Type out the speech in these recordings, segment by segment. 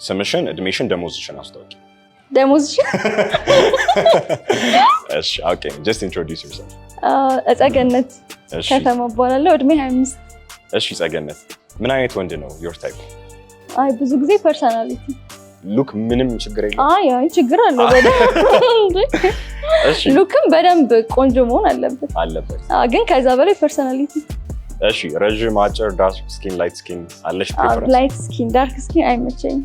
ስምሽን፣ እድሜሽን፣ ደሞዝሽን አስታውቂ። ደሞዝሽን? እሺ ኦኬ just introduce yourself። ጸገነት ከተማ እባላለሁ። እድሜ 25። እሺ ጸገነት ምን አይነት ወንድ ነው your type? አይ ብዙ ጊዜ ፐርሰናሊቲ ሉክ ምንም ችግር የለም? አይ ችግር አለው በደንብ። እሺ ሉክም በደንብ ቆንጆ መሆን አለበት። ግን ከዛ በላይ ፐርሰናሊቲ። እሺ ረጅም፣ አጭር፣ ዳርክ ስኪን፣ ላይት ስኪን አለሽ ፕሪፈረንስ? ላይት ስኪን፣ ዳርክ ስኪን አይመቸኝም።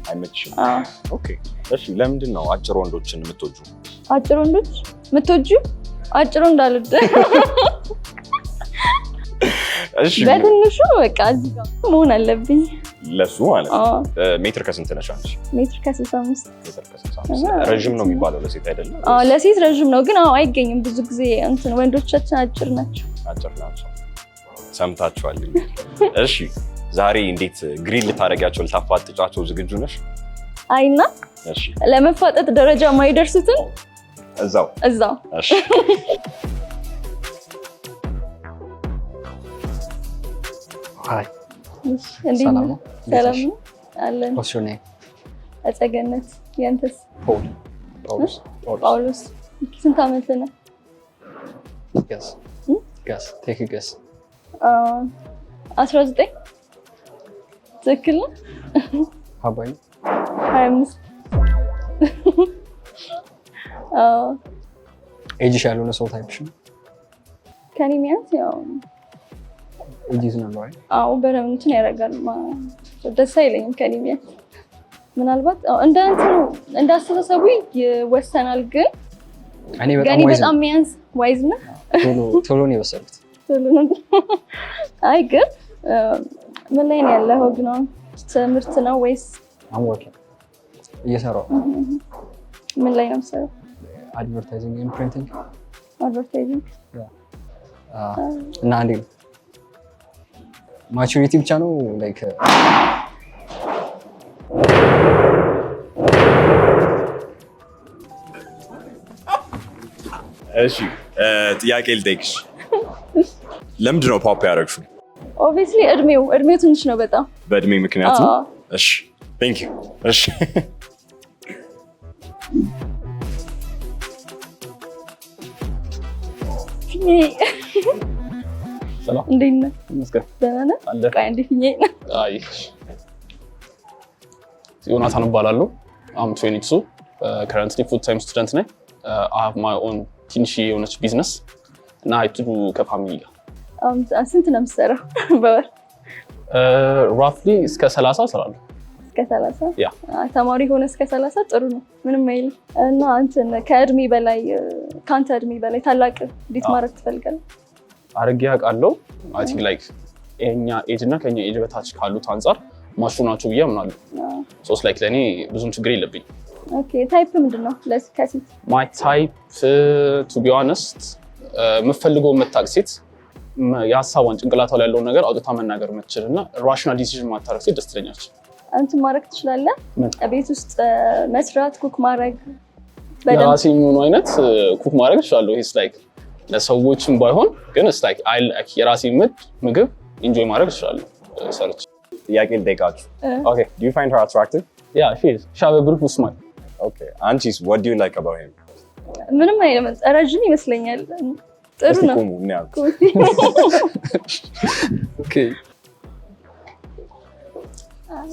ኦኬ እሺ ለምንድን ነው አጭር ወንዶችን የምትወጂው? አጭር ወንዶች የምትወጂው? አጭር ወንድ አልወድም። እሺ በትንሹ በቃ እዚህ ጋር መሆን አለብኝ ለሱ ማለት ነው። ሜትር ከስንት ነሽ አንቺ? ሜትር ከ65። ሜትር ከ65 ረጅም ነው የሚባለው ለሴት አይደለም? ለሴት ረጅም ነው ግን አይገኝም ብዙ ጊዜ እንትን ወንዶቻችን አጭር ናቸው። ሰምታችኋል። እሺ ዛሬ እንዴት ግሪል ልታደርጊያቸው ልታፋጥጫቸው ዝግጁ ነሽ? አይና እሺ ለመፋጠጥ ደረጃ ማይደርሱትን እዛው። እሺ ሃይ ሰላም ነው አለን። What's your name? ጸገነት። ያንተስ? ጳውሎስ። ስንት ዓመት ነው? Guess. Take a guess. 19 ትክክል ነው? How about you? 25 ኤጅሽ ያልሆነ ሰው ታይፕሽ ነው? ከኔ ሚያንስ ያው ኤጅስ ነው ማለት? አዎ በደምብ እንትን ያደርጋል። ደስ አይለኝም ከኔ ሚያንስ። ምናልባት እንደ አስተሳሰቡ ይወሰናል። ግን እኔ በጣም ሚያንስ ዋይዝ ነው። ቶሎ ነው የወሰድኩት። አይ ግን ምን ላይ ነው ያለኸው? ግን ትምህርት ነው ወይስ? እየሰራሁ። ምን ላይ ነው የምትሰራው? አድቨርታይዚንግ ኤንድ ፕሪንቲንግ። አድቨርታይዚንግ እና አንዴ ማቹሪቲ ብቻ ነው ላይክ እሺ ጥያቄ ልጠይቅሽ። ለምንድን ነው ፖፕ ያደረግሽው? ኦብቪየስሊ እድሜው ትንሽ ነው በጣም። በእድሜ ምክንያት ነው? እሺ ቴንክ ዩ። እሺ ሰላም እንዴት ነህ? ይመስገን። ደህና ነህ? ቆይ አንዴ ፊኜ አይ ዮናታን እባላለሁ። I'm 22 currently full time student ነኝ። I have my own ትንሽ የሆነች ቢዝነስ እና አይቱ ከፋሚሊ ጋር። ስንት ነው የምትሰራው በወር? ራፍሊ እስከ 30 እሰራለሁ። እስከ 30? ያ ተማሪ ሆነ እስከ 30 ጥሩ ነው፣ ምንም አይልም። እና አንተን ከእድሜ በላይ ካንተ እድሜ በላይ ታላቅ እንዴት ማድረግ ትፈልጋለህ? አድርጌ አውቃለሁ። አይ ቲንክ ላይክ የኛ ኤጅ እና ከኛ ኤጅ በታች ካሉት አንፃር ማሹ ናቸው ብዬ አምናለሁ። ሶስ ላይክ ለኔ ብዙም ችግር የለብኝ። ኦኬ ታይፕ ምንድነው ለከሴት? ማይ ታይፕ ቱ ቢ ኦነስት የምፈልገው መታቅ ሴት የሀሳቧን ጭንቅላቷ ላይ ያለውን ነገር አውጥታ መናገር የምትችል እና ራሽናል ዲሲዥን ማታረግ ሴት ደስ ትለኛለች። አንተ ማድረግ ትችላለህ? ቤት ውስጥ መስራት፣ ኩክ ማድረግ ለራሴ የሚሆኑ አይነት ኩክ ማድረግ እችላለሁ። ሂስ ላይክ ለሰዎችም ባይሆን ግን ስ ላይክ አይ ላይክ የራሴ ምግብ ኢንጆይ ማድረግ እችላለሁ ሰርች። ጥያቄ ልጠይቃችሁ። ኦኬ do you find her attractive? Yeah, she is. She have a beautiful smile. Okay. አንቺስ what do you like about him? ምንም አይነት ረጅም ይመስለኛል። ጥሩ ነው። ቆሙ ነው። Okay.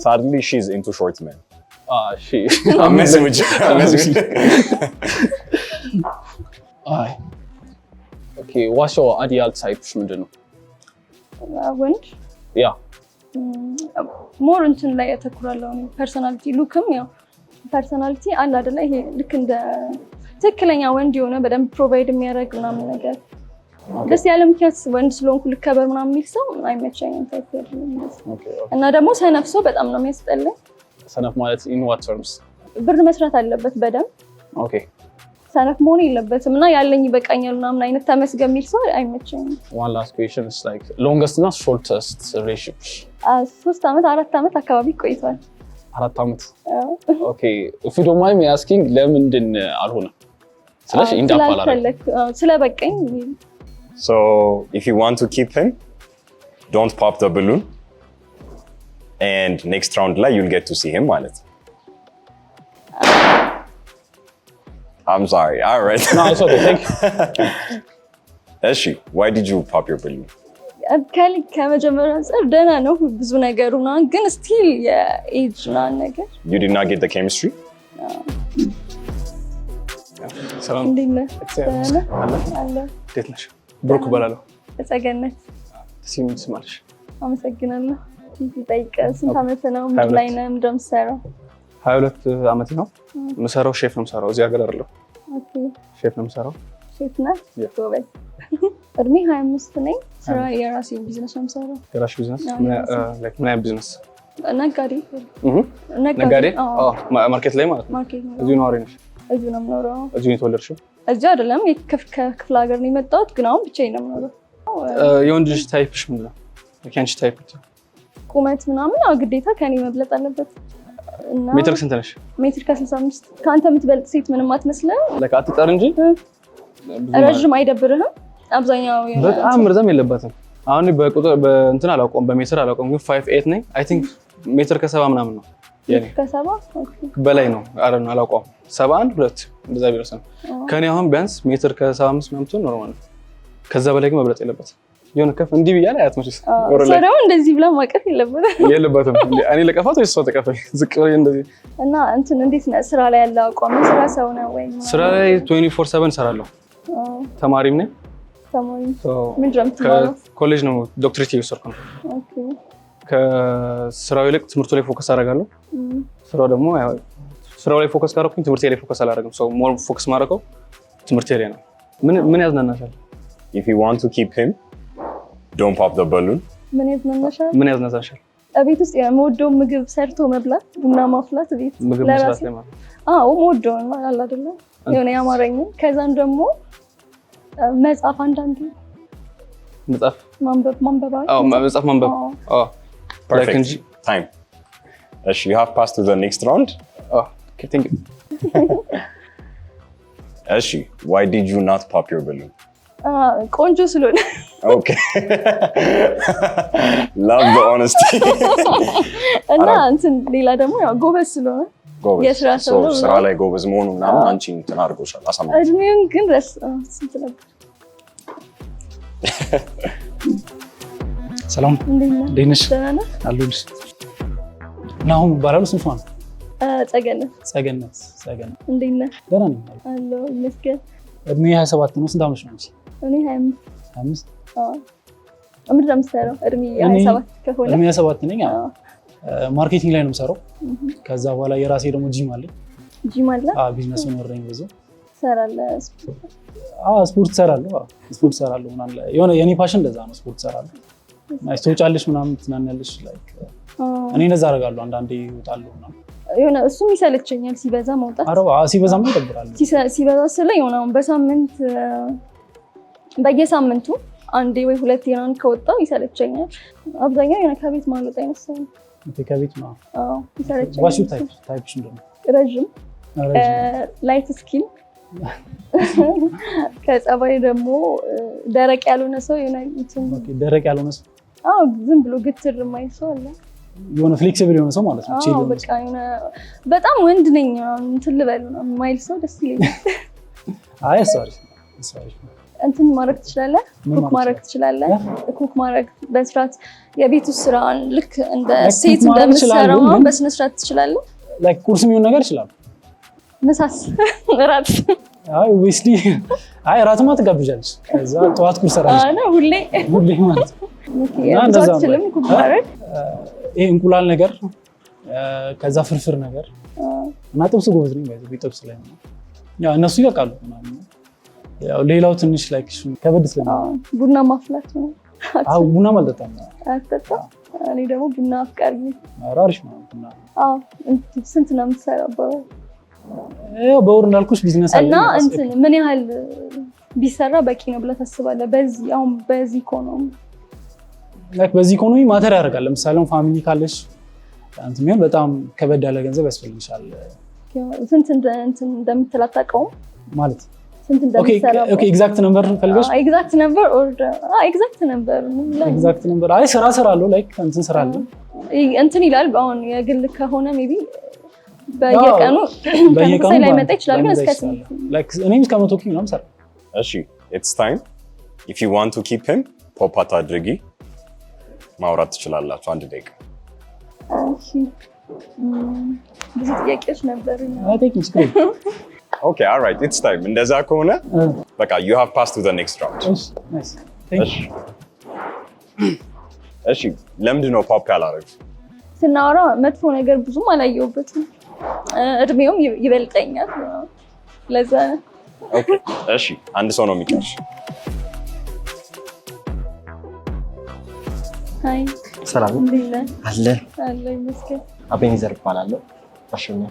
Sadly she's into short men. She. Amazing. Ay. Okay, what's your ideal type ምንድነው? ወንድ? Yeah. ሞር እንትን ላይ ያተኩራለሁ። ፐርሰናሊቲ ሉክም ያው ፐርሰናሊቲ አለ አይደለ? ይሄ ልክ እንደ ትክክለኛ ወንድ የሆነ በደንብ ፕሮቫይድ የሚያደርግ ምናምን ነገር ደስ ያለ ምክንያት ወንድ ስለሆንኩ ልከበር ምናምን የሚል ሰው አይመቸኝም። ታይፕ አይደለም። እና ደግሞ ሰነፍ ሰው በጣም ነው የሚያስጠላኝ። ሰነፍ ማለት in what terms? ብር መስራት አለበት በደንብ። ኦኬ ሰነፍ መሆን የለበትም እና ያለኝ ይበቃኛል ምናምን አይነት ተመስገን የሚል ሰው አይመቸኝም። One last question is like longest እና shortest relationship? 3 ዓመት 4 ዓመት አካባቢ ቆይቷል። 4 ዓመት? ኦኬ if you don't mind me asking ለምንድን አልሆነ? ስለዚህ እንዳፋላረ ስለበቀኝ። So if you want to keep him, don't pop the balloon and next round ላይ you'll get to see him ማለት I'm sorry. All right. No, it's okay. Thank you. Eshi, why did you pop your balloon? ከመጀመሪያ አንፃር ደህና ነው ብዙ ነገሩ ነው፣ ግን ስቲል የኤጅ ምናምን ነገር You did not get the chemistry? ሰላም እንዴት ነህ? አለ እንዴት ነሽ? ብሩክ እባላለሁ። ጸገነት ሲም ስማልሽ። አመሰግናለሁ። ጠይቀ ስንት ዓመት ነው? ምን ላይ ነው እንደምትሰራው? 22 ዓመት ነው። የምሰራው ሼፍ ነው የምሰራው። እዚህ ሀገር አይደለም። ኦኬ ሼፍ ነው የምሰራው። ሼፍ ነህ? ጎበዝ። እድሜ 25 ነኝ። ስራ የራሴን ቢዝነስ ነው የምሰራው። የራስሽ ቢዝነስ? ምን አይነት ቢዝነስ? ነጋዴ። ነጋዴ? ማርኬት ላይ ማለት ነው። ማርኬት ነው። እዚሁ ነዋሪ ነሽ? እዚሁ ነው የምኖረው። እዚሁ ነው የተወለድሽው? እዚሁ አይደለም፣ ከክፍለ ሀገር ነው የመጣሁት፣ ግን አሁን ብቻዬን ነው የምኖረው። የወንድ ልጅ ታይፕሽ ምንድን ነው? የአንቺ ታይፕ? ቁመት ምናምን ግዴታ ከኔ መብለጥ አለበት። ሜትር ስንት ነሽ? ሜትር ከ65። ከአንተ የምትበልጥ ሴት ምንም አትመስልም። አትጠር እንጂ ረዥም አይደብርህም? አብዛኛው በጣም ርዘም የለባትም። አሁን በቁጥር በእንትን አላውቀውም፣ በሜትር አላውቀውም፣ ግን 5'8" ነኝ። አይ ቲንክ ሜትር ከ70 ምናምን ነው የኔ። ከ70 በላይ ነው። አላውቀውም። 71 2 እንደዛ ቢረስ ነው። ከኔ አሁን ቢያንስ ሜትር ከ75 ምናምን ትሆን ኖርማል ነው። ከዛ በላይ ግን መብለጥ የለበትም። የሆነ ከፍ እንዲህ ብያለ አያትመችስ ሰው እንደዚህ ብላ ማቀፍ የለበትም። እኔ ለቀፋት ወይ እሷ ተቀፈኝ ዝቅ ብዬ እንደዚህ። እና እንትን እንዴት ነው ስራ ላይ ያለው አቋም? ስራ ሰው ነው ወይ? ስራ ላይ 24/7 እሰራለሁ። ተማሪም ነኝ። ተማሪ ምን ጀምት ነው? ኮሌጅ ነው ዶክትሬት እየወሰድኩ ነው። ኦኬ። ከስራው ይልቅ ትምህርቱ ላይ ፎከስ አደርጋለሁ። ስራው ደግሞ ስራው ላይ ፎከስ ካደረኩኝ ትምህርቴ ላይ ፎከስ አላደርግም። ሶ ሞር ፎከስ ማድረገው ትምህርቴ ላይ ነው። ምን ያዝናናሻል? If you want to keep him, don't pop the balloon. ምን ያዝናናሻል? ቤት ውስጥ የምወደው ምግብ ሰርቶ መብላት፣ ቡና ማፍላት ቤት ምግብ መስራት ላይ ማለት የምወደው አለ አይደለ? የሆነ ያማረኝ። ከዛም ደግሞ መጽሐፍ አንዳንዴ መጽሐፍ ማንበብ መጽሐፍ ማንበብ Perfect. Time. You have passed to the next round. Okay, thank you. Eshi, why did you not pop your balloon? ቆንጆ ስለሆነ። Okay. Love the honesty. እና እንትን ሌላ ደግሞ ያው ጎበዝ ስለሆነ የስራ ሰው ነው። ስራ ላይ ጎበዝ መሆኑ ምናምን አንቺን እንትን አድርጎሻል። አሳምነው። እድሜውን ግን ስንት ነበር? ሰላም እንዴት ነሽ? ደህና ነህ? አለሁልሽ። ናሁም እባላለሁ። ስንት ነው? ጸገነት። እንዴት ነህ? ደህና ነኝ አለሁ ይመስገን። እድሜ 27 ነው። ስንት ዓመትሽ ነው አንቺ? እኔ 25። 25? ምንድን ነው የምትሰራው? እድሜ 27 ከሆነ እድሜ 27 ነኝ። ማርኬቲንግ ላይ ነው የምሰራው። ከዛ በኋላ የራሴ ደግሞ ጂም አለኝ። ጂም አለ? ቢዝነስ ኖረኝ ብዙ ትሰራለህ? ስፖርት እሰራለሁ። ስፖርት እሰራለሁ ምናምን የሆነ የኔ ፓሽን እንደዛ ነው። ስፖርት እሰራለሁ። ትወጫለሽ ምናምን ትናናለሽ። እኔ እንደዛ አደርጋለሁ። አንዳንዴ እወጣለሁ ምናምን። የሆነ እሱም ይሰለቸኛል ሲበዛ መውጣት። ሲበዛም ይደብራል። ሲበዛ ስለ የሆነ በሳምንት በየሳምንቱ አንዴ ወይ ሁለቴ ምናምን ከወጣሁ ይሰለቸኛል። አብዛኛው የሆነ ከቤት ማልወጣ አይነት ሰው ነኝ። ከቤት ነው? ይሰለቸኛል። ዋሽው ታይፕሽ እንደሆነ ረዥም ላይት ስኪን ከጸባይ ደግሞ ደረቅ ያልሆነ ሰው ደረቅ ያልሆነ ሰው ዝም ብሎ ግትር የማይል ሰው አለ። የሆነ ፍሌክሲብል የሆነ ሰው ማለት ነው። በቃ የሆነ በጣም ወንድ ነኝ እንትን ልበል የማይል ሰው ደስ ይለኛል። አይ ሶሪ እንትን ማድረግ ትችላለህ? ኩክ ማድረግ ትችላለህ? ኩክ ማድረግ በስርዓት የቤት ውስጥ ስራን ልክ እንደ ሴት እንደምትሰራው በስነ ስርዓት ትችላለህ? ላይክ ቁርስ የሚሆን ነገር ይችላል። ምሳስ? እራት? ኦብቪስሊ እራትማ ትጋብዣለሽ። ከዛ ጠዋት ቁርስ እሰራለሁ። ሁሌ ማለት ነው። አትችልም ኩክ ማድረግ? ይሄ እንቁላል ነገር ከዛ ፍርፍር ነገር እና ጥብስ ጎበዝ ነኝ። ጥብስ ላይ ነው ያው እነሱ ይበቃሉ ምናምን። ያው ሌላው ትንሽ ላይክ ከበድ ስለሚል ቡና ማፍላት ነው። ቡና አልጠጣም። አትጠጣም? እኔ ደግሞ ቡና አፍቃሪ ነኝ። አሪፍ ነው ቡና። ስንት ነው የምትሰራው? በወር እንዳልኩሽ ቢዝነስ አለ እና እንትን ምን ያህል ቢሰራ በቂ ነው ብለህ ታስባለህ? በዚህ ኢኮኖሚ በዚህ ኢኮኖሚ ማተር ያደርጋል። ለምሳሌ ፋሚሊ ካለሽ እንትን የሚሆን በጣም ከበድ ያለ ገንዘብ ያስፈልግሻል። ስንት እንደምትል አታውቀውም ማለት ስንት እንደምትሰራ? ኦኬ ኤግዛክት ነምበር ፈልገሽ? ኤግዛክት ነምበር አይ ስራ እሰራለሁ። ላይክ እንትን እሰራለሁ እንትን ይላል። አሁን የግል ከሆነ ሜይ ቢ በየቀኑ ተመሳሳይ ላይ መጣ ይችላል ግን እስከ 8 ላይክ እኔም እስከ 100 ኪሎ ምናምን ሰራ። እሺ it's time if you want to keep him ፖፓት አድርጊ ማውራት ትችላላችሁ 1 ደቂቃ። እሺ ብዙ ጥያቄዎች ነበሩኝ። አይ ቲንክ ኢትስ ጉድ Okay, all right, it's time. እንደዛ ከሆነ በቃ you have passed to the next round. እሺ ናይስ ቴንክ ዩ። እሺ ለምንድን ነው ፖፕ ያላረግሽ? ስናወራ መጥፎ ነገር ብዙም አላየሁበትም። እድሜውም ይበልጠኛል ለዛ። ኦኬ እሺ አንድ ሰው ነው የሚቀርሽ። ሃይ ሰላም እንዴት አለ አለ ይመስገን። አቤኔዘር እባላለሁ። አሽኛ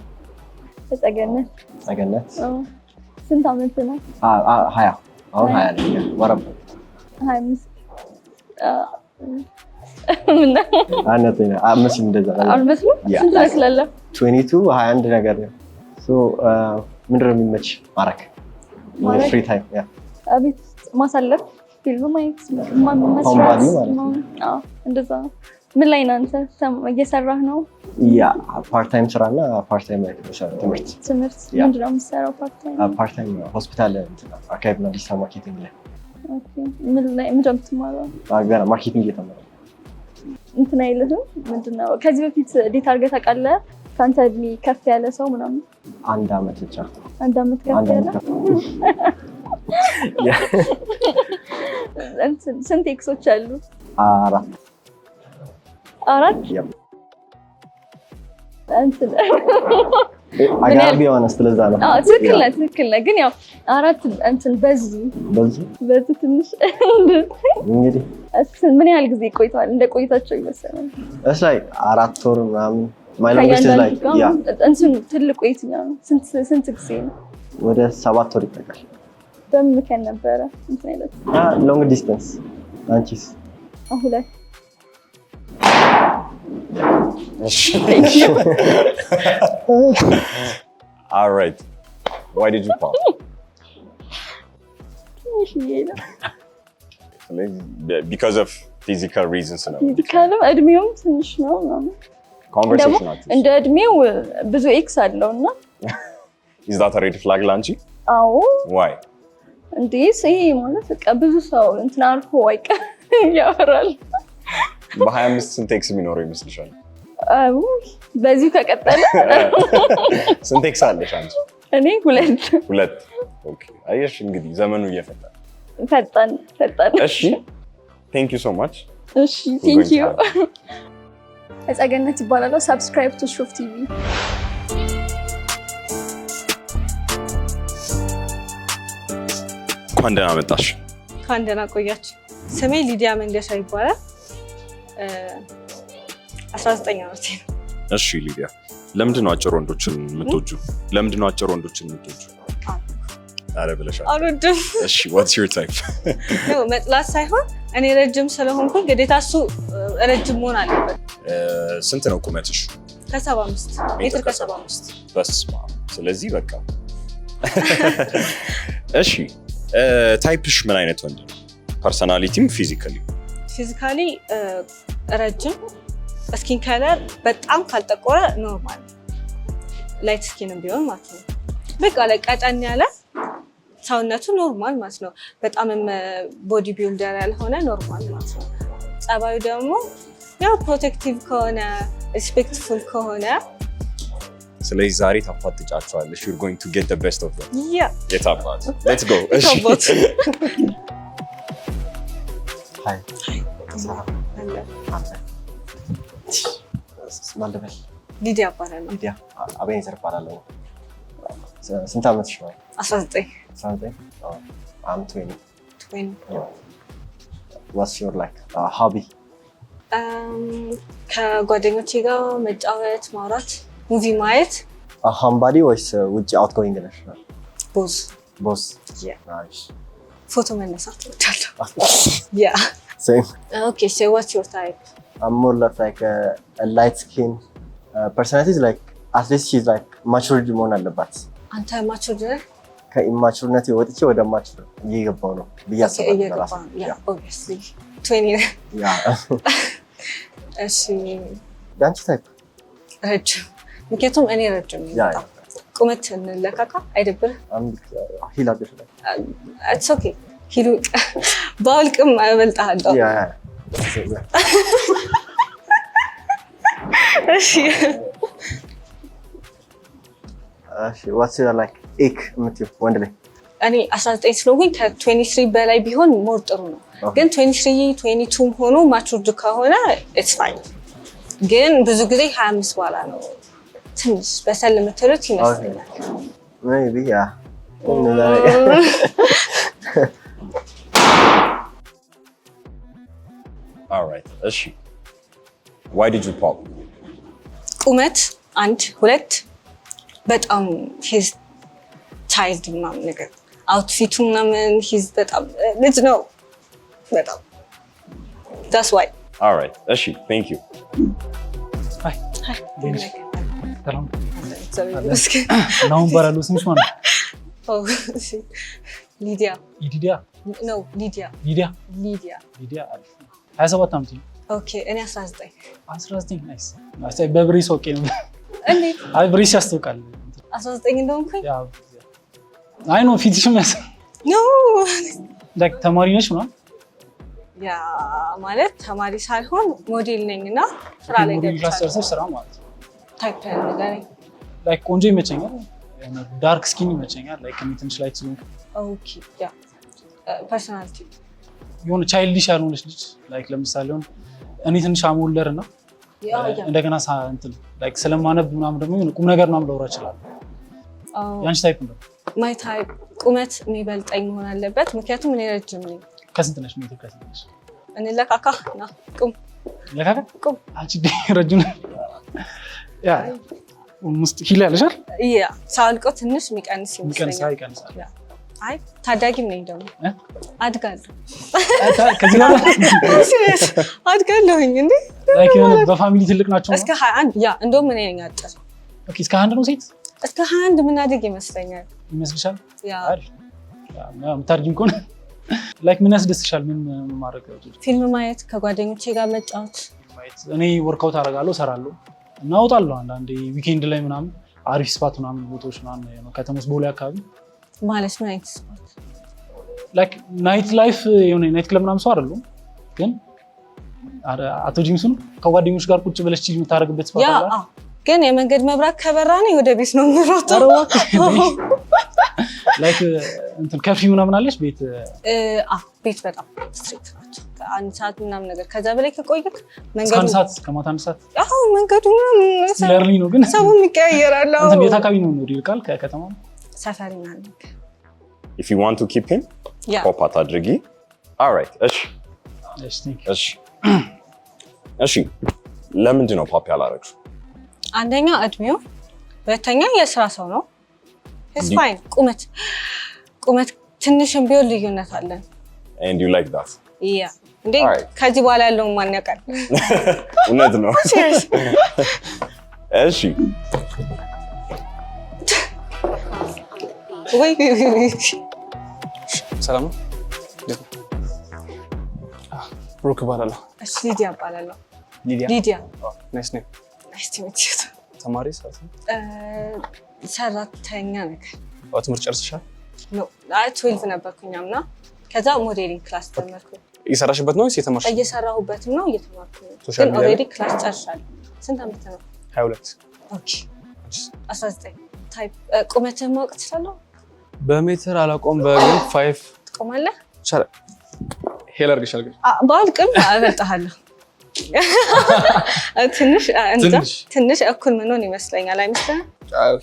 ጸገነት። ስንት ዓመት ነው? 20 አሁን 20 ነኝ። ወረብ 25 ምን ነው? አነተኛ አምስት እንደዛ ነገር አልመስልም። ስንት ትመስላለህ? 22 21 ነገር ነው። ሶ ምንድን ነው የሚመች ማረክ ፍሪ ታይም ያ አቤት ማሳለፍ ፊልም ማየት መስራት ነው። እንደዛ ምን ላይ ነው አንተ እየሰራህ ነው? ያ ፓርት ታይም ስራና ፓርት ታይም ላይ ትምህርት ምንድን ነው የምትሰራው? ፓርት ታይም ሆስፒታል አካባቢ እና ዲጂታል ማርኬቲንግ ላይ። ኦኬ ምን ላይ ምንድን ነው የምትማረው? ገና ማርኬቲንግ እየተማርኩ እንትን አይልህም? ምንድን ነው ከዚህ በፊት ዴት አድርገህ ታውቃለህ? ከአንተ እድሜ ከፍ ያለ ሰው ምናምን? 1 ዓመት ብቻ። 1 ዓመት ከፍ ያለ ስንት ኤክሶች አሉ? 4 እንትን አጋቢ የሆነ ስለዛ ነው። ትክክል ነህ። ግን ያው 4 እንትን በዙ ትንሽ እንግዲህ ምን ያህል ጊዜ ቆይተዋል? እንደ ቆይታቸው ይመስላል። እስ ላይ 4 ወር ምናምን ማይሎንግስ ላይ ያ እንትን ትልቁ የትኛው ነው? ስንት ጊዜ ነው? ወደ 7 ወር ይጠጋል። በምን ምክንያት ነበረ እንትን አይነት? ሎንግ ዲስታንስ። አንቺስ? ሁለት። All right. Why did you pop? Because of physical reasons. እድሜውም ትንሽ ነው ምናምን። Conversation እንደ እድሜው ብዙ ኤክስ አለው እና Is that a red flag ላንቺ? አዎ። Why? እንዴ ይሄ ማለት በቃ ብዙ ሰው እንትን አልፎ አይቀር ያወራል። በ25 ስንት ኤክስ የሚኖረው ይመስልሻል? በዚሁ ከቀጠለ ስንት ኤክስ አለሽ አንቺ? እኔ 2። ኦኬ አየሽ እንግዲህ ዘመኑ እየፈጠነ ፈጣን። እሺ ቴንክ ዩ ሶ ማች። እሺ ቴንክ ዩ። ጸገነት ይባላለሁ። ሰብስክራይብ ቱ ሾፍ ቲቪ። እንኳን ደህና መጣሽ። እንኳን ደህና ቆያችሁ። ስሜ ሊዲያ መንገሻ ይባላል። 19 ዓመቴ ነው። እሺ ሊዲያ ለምንድን ነው አጭር ወንዶችን የምትወጂው? አረ ብለሻል። አልወድም። እሺ what's your type? ነው መጥላት ሳይሆን እኔ ረጅም ስለሆንኩኝ ግዴታ እሱ ረጅም መሆን አለበት። ስንት ነው ቁመትሽ? ከ75 ሜትር ከ75። በስመ አብ። ስለዚህ በቃ እሺ ታይፕሽ ምን አይነት ወንድ ነው? ፐርሰናሊቲም ፊዚካሊ ረጅም፣ ስኪን ከለር በጣም ካልጠቆረ ኖርማል፣ ላይት ስኪንም ቢሆን ማለት ነው። በቃ ላይ ቀጠን ያለ ሰውነቱ ኖርማል ማለት ነው። በጣምም ቦዲ ቢልደር ያልሆነ ኖርማል ማለት ነው። ጸባዩ ደግሞ ያው ፕሮቴክቲቭ ከሆነ ሪስፔክትፉል ከሆነ ስለዚህ ዛሬ ታፋጥጫቸዋለሽ። you're going to get the best of them. Yeah. የታባት let's go. እሺ ሃይ ሊዲያ እባላለሁ። ሊዲያ አቤኔዘር እባላለሁ። ስንት ዓመትሽ ነው? 19 I'm 20. What's your like hobby? ከጓደኞቼ ጋር መጫወት፣ ማውራት፣ ሙቪ ማየት። ሆምባዲ ወይስ ውጭ አውትጎይንግ ነሽ? ቦስ። ፎቶ መነሳት እወዳለሁ። Yeah. Same. Okay, so what's your type? I'm more like a light skin personality is like at least she's like mature መሆን አለባት። አንተ ማቹርድ ነህ? ከኢማቹርነት ወጥቼ ወደ ማቹር እየገባው ነው ብዬ አስባለሁ። obviously 20 ነህ? ያ እሺ ያንቺ ታይፕ? ረጅም ምክንያቱም እኔ ረጅም ነኝ በጣም ቁመት እንለካካ አይደብርህ? ሂል አድርሽ ላይ ኢትስ ኦኬ ሂሉ ባልቅም እበልጥሃለሁ። እሺ what's your like ache የምትይው ወንድ ላይ? እኔ 19 ስለሆንኩኝ ከ23 በላይ ቢሆን ሞር ጥሩ ነው። ግን 23 22 ሆኖ ማቹርድ ከሆነ ኢትስ ፋይን። ግን ብዙ ጊዜ 25 በኋላ ነው ትንሽ በሰል የምትሉት ይመስለኛል። maybe yeah. All right. እሺ why did you pop? ቁመት 1 2 በጣም ሂዝ ቻይልድ ምናምን ነገር አውትፊቱ ምናምን ሂዝ በጣም ልጅ ነው በጣም that's why. All right. እሺ thank you. ሃይ ዴኒስ ሰላም እስኪ ናውን ባላሉ ስምሽ ማን ነው? እሺ ሊዲያ ኢዲዲያ ነው ሊዲያ ሊዲያ ሊዲያ ሊዲያ 27 ዓመት ነው። ኦኬ እኔ 19 ናይስ በብሬስ ኦኬ ነው። እንዴት አይ ብሬስ ያስታውቃል 19 እንደሆንኩኝ? ያ አይ ኖ ፊትሽም ያስ ኖ ላይክ ተማሪ ነሽ ምናምን? ያ ማለት ተማሪ ሳይሆን ሞዴል ነኝና ስራ ላይ ገብቻለሁ። ስራ ማለት ታይፕ ነገር ላይክ ቆንጆ ይመቸኛል፣ ዳርክ ስኪን ይመቸኛል። ላይክ ትንሽ ላይት ስለሆንኩ ኦኬ ያ ፐርሰናሊቲ የሆነ ቻይልዲሽ ያልሆነች ልጅ ላይክ ለምሳሌ እኔ ትንሽ አሞለር እና እንደገና እንትን ላይክ ስለማነብ ምናምን ደግሞ ቁም ነገር ምናምን ላወራ እችላለሁ። ያንቺ ታይፕ ነው? ማይ ታይፕ ቁመት የሚበልጠኝ መሆን አለበት፣ ምክንያቱም እኔ ረጅም ነኝ። ከስንት ነሽ? ሜትር ከስንት ነሽ? እንለካካ ና ቁም ለካካ ቁም አንቺ ረጅም ነሽ። ያ ሙስጥ ሂል ያለሻል? ያ ሳልቆ ትንሽ የሚቀንስ ይመስለኛል። ይቀንሳል። አይ ታዳጊም ነኝ ደግሞ አድጋለሁ። ከዚህ ጋር ሲሪየስ አድጋለሁኝ እንዴ ላይክ የሆነ በፋሚሊ ትልቅ ናቸው። እስከ 21 ያ እንደውም እኔ ነኝ አጭር። ኦኬ እስከ 21 ነው ሴት? እስከ 21 ምን አድግ ይመስለኛል። ይመስልሻል? ያ የምታድጊም ከሆነ ላይክ ምን ያስደስትሻል? ምን ማድረግ? ፊልም ማየት፣ ከጓደኞቼ ጋር መጫወት። እኔ ወርክአውት አደርጋለሁ፣ እሰራለሁ እና እወጣለሁ አንዳንዴ ዊኬንድ ላይ ምናምን አሪፍ ስፓት ምናምን ቦታዎች ምናምን ከተማ ውስጥ ቦሌ አካባቢ ማለት ምን አይነት ስፖርት? ላይክ ናይት ላይፍ የሆነ ናይት ክለብ ምናምን ሰው አይደለም፣ ግን አቶ ጂምሱን ከጓደኞች ጋር ቁጭ ብለሽ ቺል የምታደርግበት ስፖርት አለ። ያ ግን የመንገድ መብራት ከበራ ነው ወደ ቤት ነው የምሮጠው። ላይክ እንትን ከርፊ ምናምን አለሽ ቤት? ቤት በጣም ስትሪክት ናቸው። ከአንድ ሰዓት ምናምን ነገር ከዛ በላይ ከቆየክ መንገዱ አንድ ሰዓት ከማታ አንድ ሰዓት መንገዱ ምናምን ለርሊ ነው፣ ግን ሰውም ይቀያየራል። እንትን የት አካባቢ ነው ይርቃል ከከተማ? ሰፈሪ ናል። If you want to keep him pop at አድርጊ። All right. እሺ ለምንድን ነው ፖፕ ያላረግሽው? አንደኛ እድሜው፣ ሁለተኛ የስራ ሰው ነው። It's fine. ቁመት ትንሽም ቢሆን ልዩነት አለን። And you like that? Yeah. እንዴ ከዚህ በኋላ ያለውን ማን ያውቃል? እውነት ነው። እሺ ወይ ሰላም ነው። ብሩክ እባላለሁ። እሺ ሊዲያ እባላለሁ። ሊዲያ ናይስ ኔም። ናይስ ቱ ሚት ዩ። ተማሪ ሰራተኛ ነገር። ትምህርት ጨርሰሻል? ኖ 12 ነበርኩኝ እና ከዛ ሞዴሊንግ ክላስ ተመርኩ። እየሰራሽበት ነው ወይስ እየተማርሽ? እየሰራሁበትም ነው እየተማርኩ ነው። ግን ኦልሬዲ ክላስ ጨርሻለሁ። ስንት ዓመት ነው? 22። ኦኬ 19 ታይፕ። ቁመትህን ማወቅ ትችላለህ? በሜትር አላውቀውም፣ በግን 5 ትቆማለህ? ቻለ ሄል አድርገሻል። ግን ባልቅም እበልጥሃለሁ። ትንሽ እኩል ምንሆን ይመስለኛል። አይመስልህም?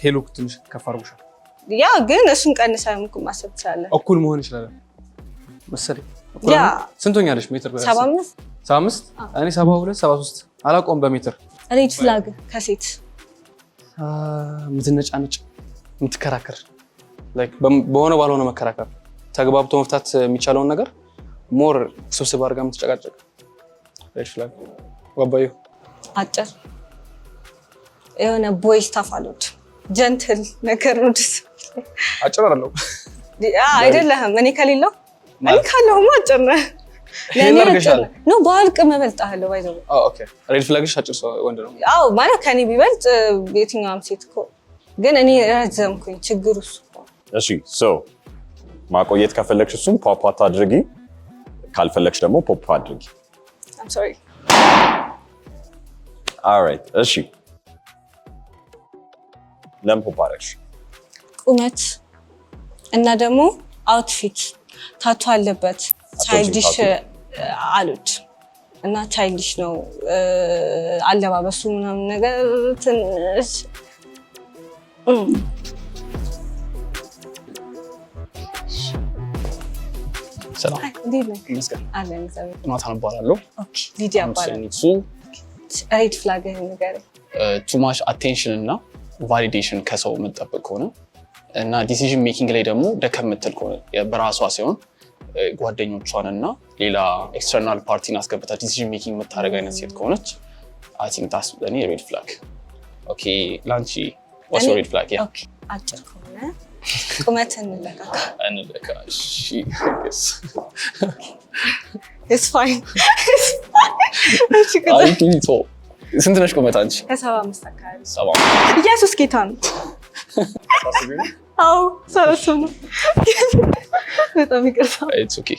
ሄሉ ትንሽ ከፍ አድርጎሻል። ያ ግን እሱን ቀንሰህ ማሰብ ትችላለህ። እኩል መሆን ይችላል መሰለኝ። ያ ስንቶኛለሽ ሜትር? 75 እኔ 72 73 አላውቀውም በሜትር። ሬድ ፍላግ ከሴት የምትነጫነጭ የምትከራከር በሆነ ባልሆነ መከራከር ተግባብቶ መፍታት የሚቻለውን ነገር ሞር ስብስብ አድርጋ የምትጨቃጨቅ ሬድ ፍላግ። ዋባዩ አጭር የሆነ ቦይ ስታፍ አሉት ጀንትል ነገር ነው። አጭር አይደለሁም። አይደለህም? እኔ ከሌለው እኔ ካለሁማ አጭር ነህ። ሄል አድርገሻል ነው ባልቅ መበልጣለሁ ባይዘው ኦኬ ሬድ ፍላግሽ አጭር ሰው ወንድ ነው አዎ ማለት ከኔ ቢበልጥ የትኛውም ሴት እኮ ግን እኔ ረዘምኩኝ ችግሩ እሱ እሺ ሶ ማቆየት ከፈለግሽ እሱም ፖፕ አድርጊ ካልፈለግሽ ደግሞ ፖፕ አድርጊ I'm sorry alright እሺ ለምን ፖፕ አደረግሽ ቁመት እና ደግሞ አውትፊት ታቱ አለበት ቻይልዲሽ አሉት እና ቻይልዲሽ ነው አለባበሱ ምናምን ነገር ትንሽ ሰላም እንዴት ነህ? ይመስገን አለን እግዚአብሔር ዮናታን እባላለሁ ኦኬ ሊዲያ እባላለሁ ሬድ ፍላግ ንገረኝ ቱ ማች አቴንሽን እና ቫሊዴሽን ከሰው የምጠብቅ ከሆነ እና ዲሲዥን ሜኪንግ ላይ ደግሞ ደከም የምትል ከሆነ በራሷ ሲሆን ጓደኞቿን እና ሌላ ኤክስተርናል ፓርቲን አስገብታ ዲሲዥን ሜኪንግ የምታደርግ አይነት ሴት ከሆነች አይ ቲንክ ታስ ለኔ ሬድ ፍላግ ኦኬ ላንቺ ዋትስ ዮር ሬድ ፍላግ ያ ኦኬ አጭር ከሆነ ቁመት እንለካ እሺ it's fine እሺ አይ ቲንክ ስንት ነሽ ቁመት አንቺ ከ75 አካባቢ 70 ኢየሱስ ጌታ ነው አዎ ሰላሳ ነው በጣም ይቅርታ ኢትስ ኦኬ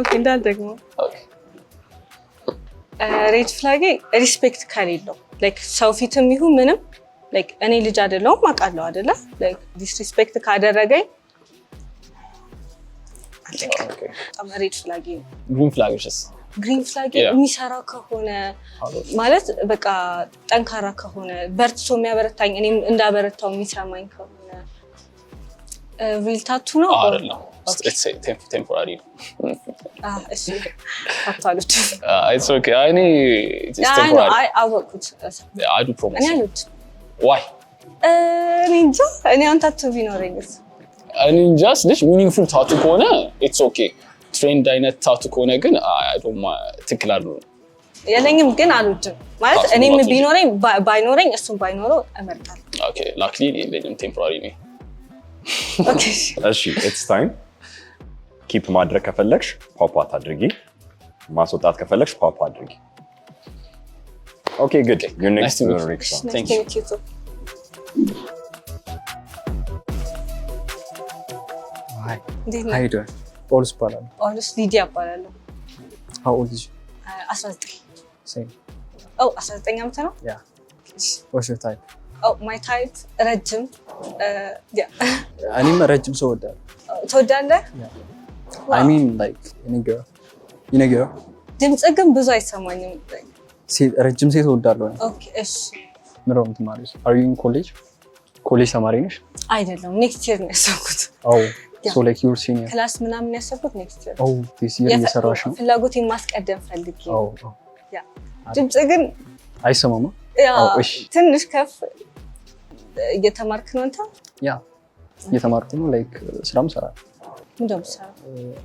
ኦኬ እንዳልደግሞ ኦኬ ሬድ ፍላግ ሪስፔክት ከሌለው ላይክ ሰው ፊትም ይሁን ምንም ላይክ እኔ ልጅ አይደለሁም አውቃለሁ አይደለ ላይክ ዲስሪስፔክት ካደረገኝ በጣም ሬድ ፍላግ ግሪን ፍላግሽስ ግሪን ፍላግ የሚሰራ ከሆነ ማለት በቃ ጠንካራ ከሆነ በርትቶ የሚያበረታኝ እኔም እንዳበረታው የሚሰማኝ ከሆነ ሪል ታቱ ነው አይደለም let's say temporary እሺ ታቷሉት it's okay it's temporary አይ አወቁት I do promise እኔ አሉት why እኔ እንጃ እኔ አንተ ታቱ ቢኖረኝስ እኔ እንጃ ስልሽ ሚኒንግፉል ታቱ ከሆነ it's okay ትሬንድ አይነት ታቱ ከሆነ ግን I don't ትክክል አይደለም የለኝም ግን አሉት ማለት እኔም ቢኖረኝ ባይኖረኝ እሱም ባይኖረው እመርጣለሁ ኦኬ ላክሊ የለኝም ቴምፖራሪ ነው ኦኬ እሺ ኢትስ ታይም ኪፕ ማድረግ ከፈለግሽ ፖፕ አድርጊ ማስወጣት ከፈለግሽ ፖፕ አድርጊ ኦኬ ጉድ ዩ ኔክስት ሪክሳ Thank you. Hi. እንዴት How ነህ? you doing? Oldest brother. ኦልስ ሊዲያ እባላለሁ How old is you? 19 Same. ኦ 19 ዓመት ነው Yeah. What's your type? ኦ ማይ ታይፕ ረጅም ያ እኔም ረጅም ሰው እወዳለሁ። ትወዳለህ? I mean like any girl. You know girl? ድምጽ ግን ብዙ አይሰማኝም። ረጅም ሴት እወዳለሁ። ኦኬ እሺ። ምንድን ነው የምትማሪው? Are you in college? ኮሌጅ ተማሪ ነሽ? አይደለም ኔክስት ይር ነው ያሰብኩት። Oh. So like you're senior. ክላስ ምናምን ያሰብኩት ኔክስት ይር። Oh, this year እየሰራሽ ነው? ፍላጎቴን ማስቀደም ፈልጌ። Oh. ያ ድምጽ ግን አይሰማማ? ያ ትንሽ ከፍ እየተማርክ ነው አንተ? ያ እየተማርኩ ነው። ላይክ ስራም እሰራለሁ። ምንድን ነው የምትሰራው?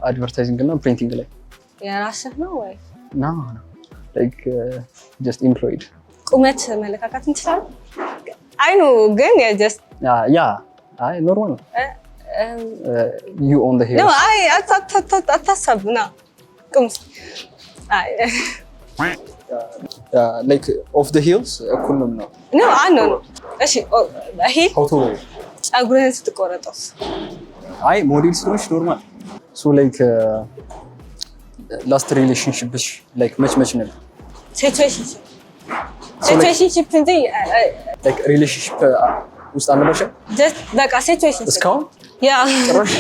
አድቨርታይዚንግ እና ፕሪንቲንግ ላይ። የራስህ ነው ወይ? No. Like just employed. ቁመት መለካካት እንችላለን? አይ ኖ ግን ጀስት ያ አይ ኖርማል ነው። You on the hills. No, አታሳብ ና ቁም። አይ like off the hills እኩል ነው ነው። No, አይ ኖ እሺ ይሄ How to ፀጉርህን ስትቆረጠው አይ ሞዴል ስለሆንሽ ኖርማል። So like last relationshipሽ like መች ነው? ሲቹዌሽንሺፕ እንጂ like relationship ውስጥ አልነበርሽም? just በቃ ሲቹዌሽንሺፕ እስካሁን ያ ጭራሽ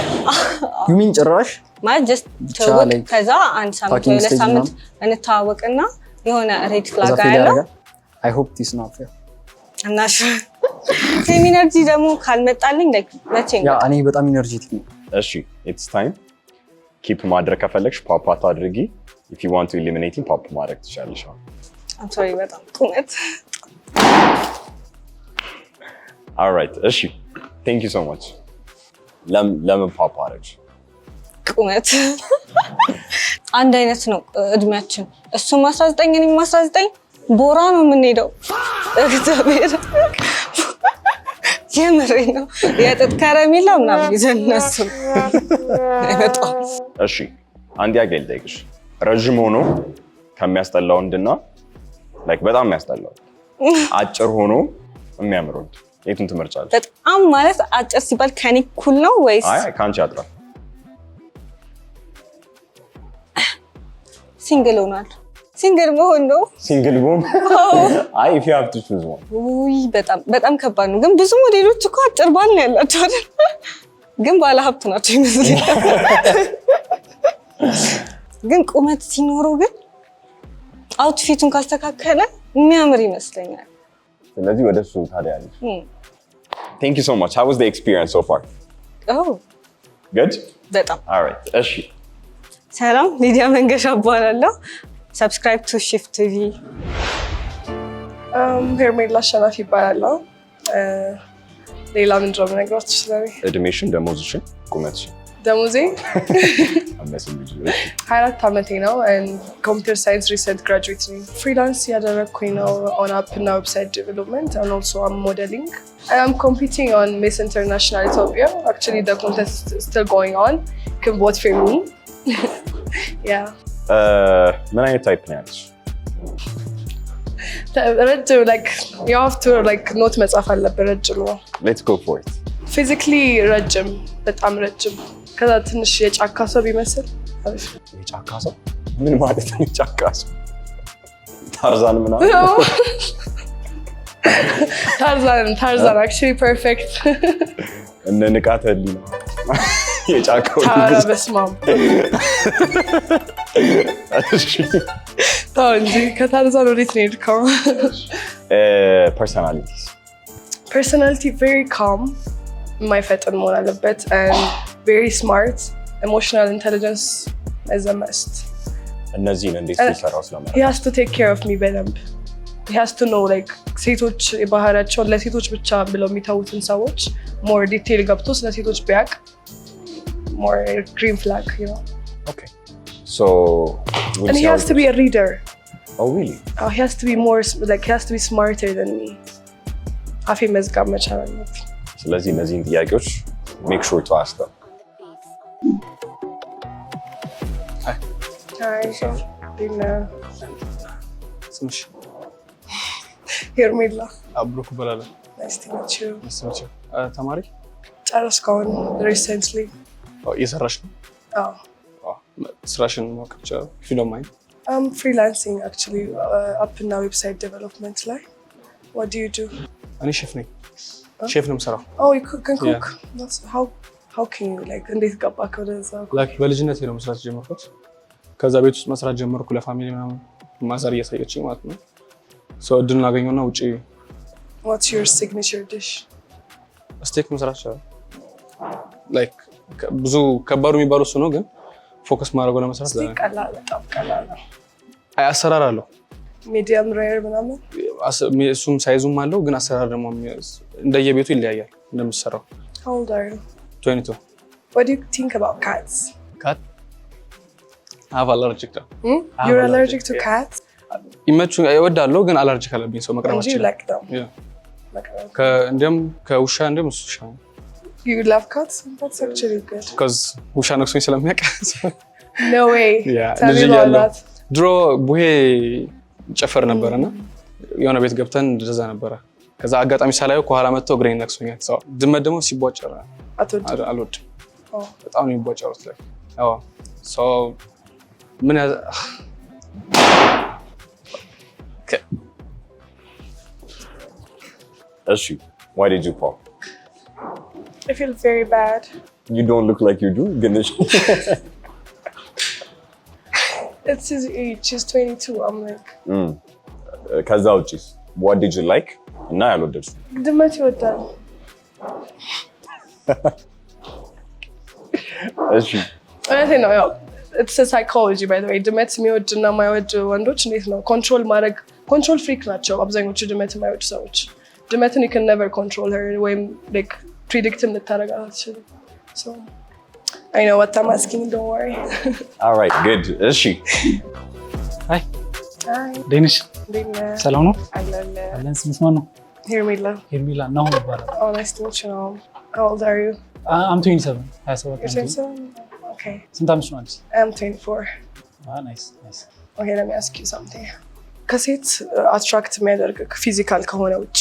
you mean ጭራሽ ማለት just ተውቅ ከዛ አንድ ሳምንት ወይ ሁለት ሳምንት እንተዋወቅና የሆነ ሬድ ፍላግ ያለው I hope this not fair. እና ሴም ኢነርጂ ደግሞ ካልመጣልኝ like መቼ ያ እኔ በጣም ኢነርጂቲክ ነኝ። እሺ ኢትስ ታይም ኪፕ ማድረግ ከፈለግሽ ፖፕ አድርጊ if you want to eliminate ፖፕ ማድረግ ትችላለሽ I'm sorry በጣም ቁመት alright እሺ thank you so much ለምን ፖፕ አድርጊ ቁመት አንድ አይነት ነው እድሜያችን እሱም 19 እኔም 19 ቦራ ነው የምንሄደው እግዚአብሔር የምሬን ነው። የጥጥ ከረሜላ ምናምን ይዘን እነሱ አይመጣም። እሺ አንድ ያገ ልጠይቅሽ፣ ረዥም ሆኖ ከሚያስጠላው ወንድና ላይክ በጣም የሚያስጠላው አጭር ሆኖ የሚያምር ወንድ የቱን ትመርጫለሽ? በጣም ማለት አጭር ሲባል ከኔ እኩል ነው ወይስ? አይ ከአንቺ ያጥራል። ሲንግል ሆኗል። ሲንግል መሆን ነው። ሲንግል ቦም አይ if you have to choose one ውይ በጣም ከባድ ነው። ግን ብዙ ሞዴሎች እኮ አጭር ባል ነው ያላቸው አይደል? ግን ባለ ሀብት ናቸው ይመስለኛል። ግን ቁመት ሲኖረው ግን አውትፊቱን ካስተካከለ የሚያምር ይመስለኛል። ስለዚህ ወደሱ ታዲያ ያለሽ። Thank you so much. How was the experience so far? Oh good? በጣም all right. እሺ ሰላም፣ ሊዲያ መንገሻ እባላለሁ። ሰብስክራይብ ቱ ሺፍት ቲቪ። ሄርሜላ አሸናፊ ይባላለሁ። ሌላ ምንድን ነው የምነግራችሁ ስለኔ? እድሜሽን፣ ደሞዝሽን፣ ቁመትሽን። ደሞዜ አመስል ልጅ 24 ዓመቴ ነው። ኮምፒውተር ሳይንስ ሪሰንት ግራጁዌት ነኝ። ፍሪላንስ ያደረግኩኝ ነው ኦን አፕ እና ዌብሳይት ዴቨሎፕመንት and also I'm modeling. I'm competing on Miss International Ethiopia. Actually the contest is still going on. You can vote for me. Yeah. ምን አይነት ታይፕ ነው ያለሽ? ረጅም like you have to like ኖት መጻፍ አለብህ። ረጅም ነው። Let's go for it. ፊዚክሊ ረጅም፣ በጣም ረጅም። ከዛ ትንሽ የጫካ ሰው ቢመስል አሪፍ። የጫካ ሰው ምን ማለት ነው? የጫካ ሰው ታርዛን ምናምን? ታርዛን actually perfect። እነ ንቃተ ህሊና የጫካው ታራ በስማም ታው እንጂ ከታርዛን ወዴት ነው የሄድከው? ፐርሶናሊቲ very calm፣ የማይፈጥን መሆን አለበት and very smart, emotional intelligence is a must። እነዚህን እንዴት ሊሰራው ስለማለት he has to take care of me በደንብ he has to know like ሴቶች የባህሪያቸውን ለሴቶች ብቻ ብለው የሚተዉትን ሰዎች more detail ገብቶ ስለ ሴቶች ቢያቅ more green flag, you know. Okay, so and he has to be a reader. Oh really? He has to be more like he has to be smarter than me. አፌ መዝጋብ መቻል አለብኝ። ስለዚህ እነዚህን ጥያቄዎች make sure to ask them. Hi. ዲና ስምሽ? ሄርሜላ። አብሮክ እባላለሁ። Nice to meet you. ተማሪ? ጨረስኩ recently. እየሰራሽ ነው? ስራሽን ማወቅ ይቻላል? if you don't mind. I'm freelancing actually up in website development ላይ. What do you do? እኔ ሼፍ ነኝ። ሼፍ ነው የምሰራው። Oh, you can cook? That's how can you like እንዴት ገባክ ወደዛ? like በልጅነቴ ነው መስራት ጀመርኩት። ከዛ ቤት ውስጥ መስራት ጀመርኩ ለፋሚሊ ምናምን ማዘር እያሳየችኝ ማለት ነው። so እድሉን አገኘሁና ውጪ። What's your signature dish? ስቴክ መስራት ይችላል። like ብዙ ከባዱ የሚባለው እሱ ነው፣ ግን ፎከስ ማድረግ ነው መስራት ስቴክ ቀላል፣ በጣም ቀላል ነው። አይ አሰራር አለው። ሚዲየም ሬር ምናምን እሱም ሳይዙም አለው፣ ግን አሰራር ደግሞ እንደየቤቱ ይለያያል እንደምትሰራው። How old are you? 22. What do you think about cats? cat? I have allergic to. You're allergic to cats? ይመቹ እወዳለሁ፣ ግን አለርጂክ አለብኝ ሰው መቅረብ And you አልችልም። like them? Yeah. እንደም ከውሻ እንደም እሱ ውሻ ነው። You love cats? That's actually good. because ውሻ ነክሶኝ ስለሚያውቅ። No way. Yeah. Tell me about that. ድሮ ቡሄ ጨፈር ነበረና የሆነ ቤት ገብተን እንደዛ ነበረ። ከዛ አጋጣሚ ሳላየው ከኋላ መጥቶ እግሬን ነክሶኛል። ሰው ድመት ደግሞ ሲቧጨር አልወድም። በጣም ነው የሚቧጨሩት ላይ። አዎ ሰው ምን ያዘ እሺ why did you call? I feel very bad. You don't look like you do. ግን እሺ It's his age. He's 22. I'm like. ከዛ ውጪስ what did you like? እና ያልወደድሽው? ድመት ይወዳል። እሺ እውነቴን ነው። ያው it's a psychology by the way. ድመት የሚወድ እና የማይወድ ወንዶች እንዴት ነው ኮንትሮል ፍሪክ ናቸው አብዛኞቹ ድመት የማይወድ ሰዎች። ድመትን you can never control her ወይም like predict ልታደርጋት አትችልም። So I know what I'm asking, don't worry. all right good. እሺ አይ Hi. ደንሽ Dina. ሰላም ነው? አለለ አለን። ስምሽ ማን ነው? Hermila. ሄርሜላ ነው ይባላል። Oh, nice to meet you. How old are you? I'm 27 27 You're 27? Okay. ስንት ዓመትሽ ነው አንቺ? I'm 24. ናይስ ናይስ። Okay, let me ask you something. ከሴት አትራክት የሚያደርግ ፊዚካል ከሆነ ውጭ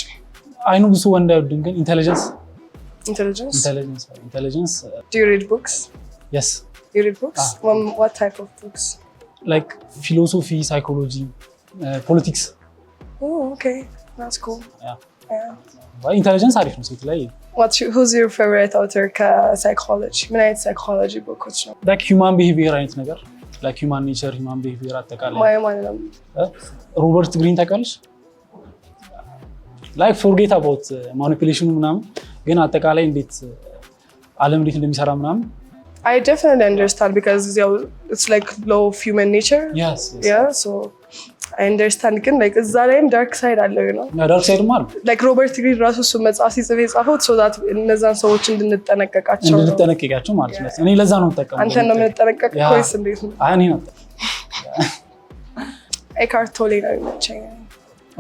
አይኑ ብዙ ወንድ አይወድም ግን ኢንተለጀንስ ኢንቴሊጀንስ Do you read books? yes You read books? What type of books? like philosophy psychology politics Oh, okay. That's cool. Yeah. ኢንተለጀንስ አሪፍ ነው ሴት ላይ Who's your favorite author psychology? ምን አይነት psychology ቦኮች ነው? like human behavior አይነት ነገር like human nature human behavior አጠቃላይ ማለት ነው። ሮበርት ግሪን ታውቂያለሽ? like forget about manipulation ምናምን ግን አጠቃላይ እንዴት ዓለም እንዴት እንደሚሰራ ምናምን I definitely understand because it's like law of human nature. yes Yeah, so I understand ግን like እዛ ላይም ዳርክ ሳይድ አለው ነው ዳርክ ሳይድ ማለት like ሮበርት ግሪን ራሱ እሱ መጽሐፍ ሲጽፍ የጻፈው so that እነዛን ሰዎች እንድንጠነቀቃቸው ማለት ነው። እኔ ለዛ ነው የምጠቀመው። አንተ ነው የምንጠነቀቅ ወይስ እንዴት ነው? አይ እኔ ነው ኤካርት ቶሌ ነው የሚመቸኝ።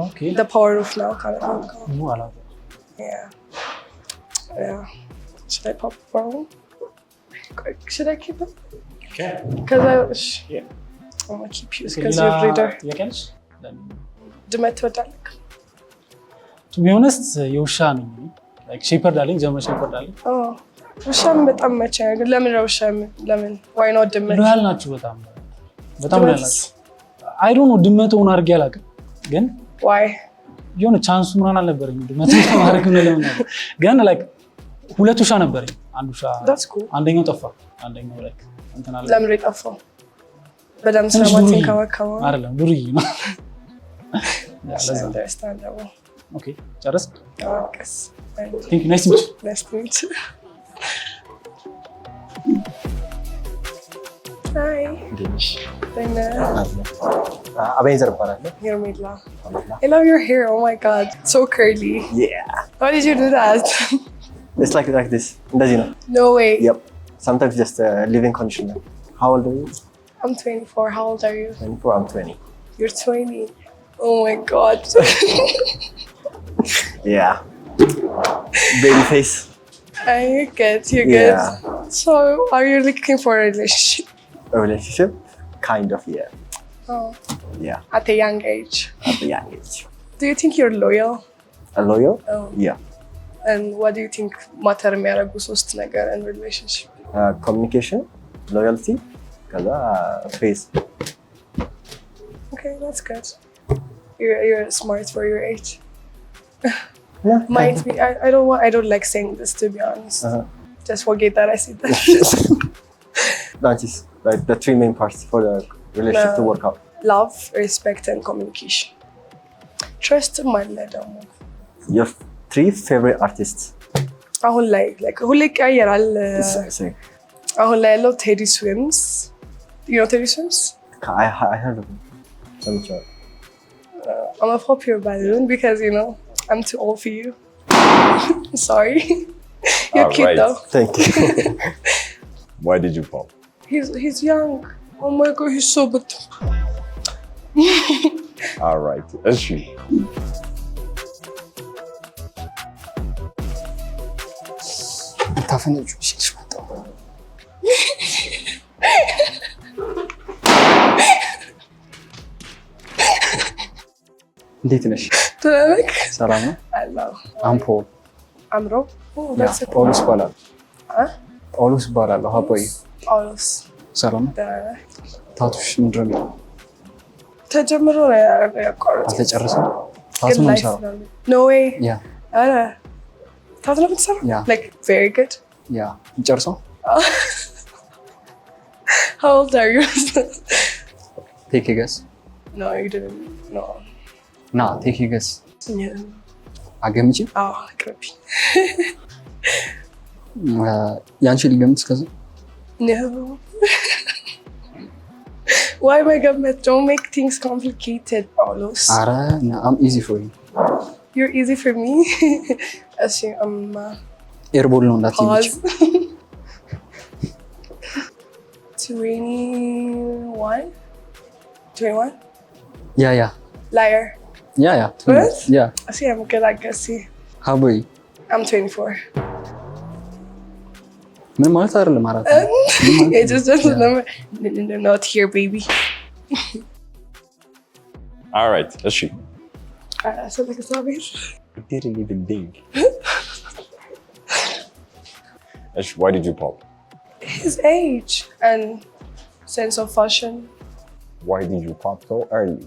Okay. The power of now kind of book. No, I love it. Yeah. Should I pop for one? Should I keep it? Okay. Because I'm gonna keep you because you're a reader. ድመት ትወዳለህ? To be honest, የውሻ ነኝ። like shepherd አለኝ፣ ጀርመን shepherd አለኝ። ውሻም በጣም መቸኝ። ለምን ውሻ ለምን? Why not ድመት? ሎያል ናችሁ በጣም ሎያል ናችሁ። I don't know ድመት ሆነ አድርጌ አላውቅም ግን Why? የሆነ ቻንሱ ምናምን አልነበረኝም ድመት ማድረግ ነው ለምን ነው ግን like ሁለት ውሻ ነበረኝ። አንድ ውሻ አንደኛው ጠፋ። አንደኛው like እንትን አለ። ለምን ጠፋው? በደም ስለማትን ከወከው አይደለም ዱርዬ ነው። understandable. Okay, ጨረስ? Yes. Thank you. Nice to meet you. Nice to meet you. Hi. አቤንዘር እባላለሁ። Hermila. I love your hair. Oh my god, so curly. Yeah. How did you do that? It's like this. እንደዚህ ነው። No way. Yep. Sometimes just living conditioner. How old are you? I'm 24. How old are you? 24. I'm 20. You're 20. Oh my god. Yeah. Baby face. You're good. You're good. So, are you looking for a relationship? A relationship? Kind of, yeah. Oh. Yeah. At a young age. At a young age. Do you think you're loyal? A loyal? Oh. Yeah. And what do you think matter የሚያደርጉ ሶስት ነገር in relationship? Communication, loyalty, ከዛ face. Okay, that's good. You're smart for your age. Yeah. I don't like saying this to be honest. Just forget that I said that. That is like the three main parts for the relationship to work out. Love, respect, and communication. Trust ማለ ደግሞ Your three favorite artists? አሁን ላይ ሁሌ ይቀያየራል። አሁን ላይ ያለው ቴዲ ስዊምስ. You know Teddy Swims? I heard of him. I'm a popular balloon because I'm too old for you. Sorry. You're cute though. Thank you. Why did you pop? He's young. Oh my god, he's so good. All right. እሺ ታፈነጩ ሲልሽ መጣው እንዴት ነሽ? ትለክ ሰላም ነው? አላው አምፖ አምሮ ጳውሎስ ይባላል። ጳውሎስ ይባላል። ሀቦይ ጳውሎስ ሰላም ነው? ታቱሽ ምንድን ነው? ተጀምሮ ነው ያቋረጠው። አልተጨረሰም? ታቱ ነው የሚሰራው? No way. ያ አረ ታቱ ነው የምትሰራው? Yeah. Like very good. ያ እንጨርሰው። How old are you? ቴክ ገስ No, you didn't. No. ና ቴክ ገስ Yeah. አገምጪ ቅርቢ ያንቺ ልገምት እስከዛ No. Why መገመት? Don't make things complicated, Paulos. አረ I'm easy for you. You're easy for me. እሺ ኤርቦል ነው እንዳትይኝ። 21? 21? ያ Liar. Yeah. What? Yeah. See, I'm good at guessing. How about you? I'm 24. ምን ማለት አይደለም አራት It just doesn't number. No, not here, baby. All right, እሺ So like it's not weird. didn't even think. እሺ why did you pop? His age and sense of fashion. Why did you pop so early?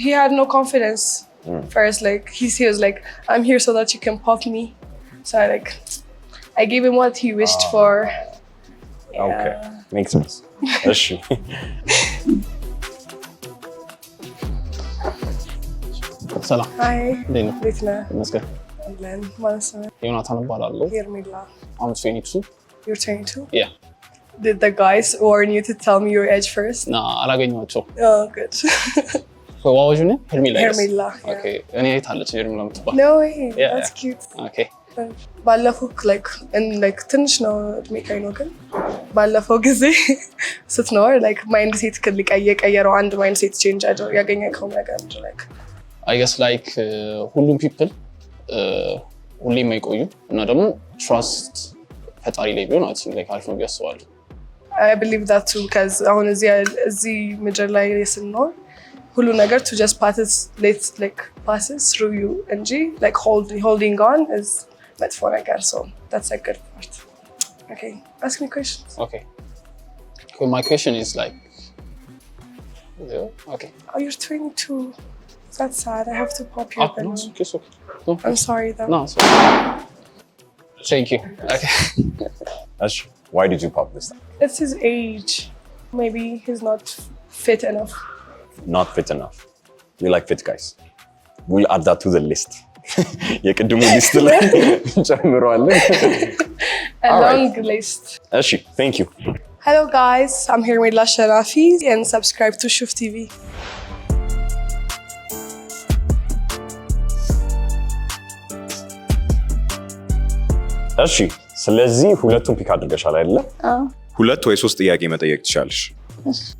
He had no confidence. First, like he was like, "I'm here so that you can pop me." So I gave him what he wished for. Yeah. Okay, makes sense. እሺ ሰላም Hi. እንዴት ነው? Litna. ይመስገን። Glenn. Manasa. ዮናታን እባላለሁ። Hermila. I'm 22. You're 22? Yeah. Did the guys warn you to tell me your age first? እና አላገኘኋቸውም። Oh, good. What was your name? Hermila. yes? Hermila. Yeah. Okay. እኔ የት አለች ሄርሚላ የምትባል? No way. Yeah. That's cute. Okay. ባለፈው ትንሽ ነው እድሜ ነው ግን ባለፈው ጊዜ ስትኖር ማይንድ ሴት የቀየረው አንድ ማይንድ ሴት ቼንጅ ያገኘከው ነገር I guess ሁሉም ፒፕል ሁሌ የማይቆዩ እና ደግሞ ትራስት ፈጣሪ ላይ ቢሆን አይ ቲንክ አሪፍ ነው ብዬ አስባለሁ። I believe that too because አሁን እዚህ ምድር ላይ ስንኖር ሁሉ ነገር to just passes through you እንጂ holding on is መጥፎ ነገር so that's a good part. Okay, ask me questions. Okay. So my question is okay. Oh, you're 22. That's sad. I have to pop your No, balloon. it's okay. No, I'm sorry though. no, it's okay. Thank you. Okay. እሺ why did you pop this time? It's his age. Maybe he's not fit enough. Not fit enough. We like fit guys. We'll add that to the list. የቅድሙ ሊስት ላይ ጨምረዋለን። A long list. እሺ thank you. Hello guys, I'm Hermila Sharafi and subscribe to Shuf TV. እሺ ስለዚህ ሁለቱን ፒክ አድርገሻል አይደለ? ሁለት ወይ ሶስት ጥያቄ መጠየቅ ትችላለሽ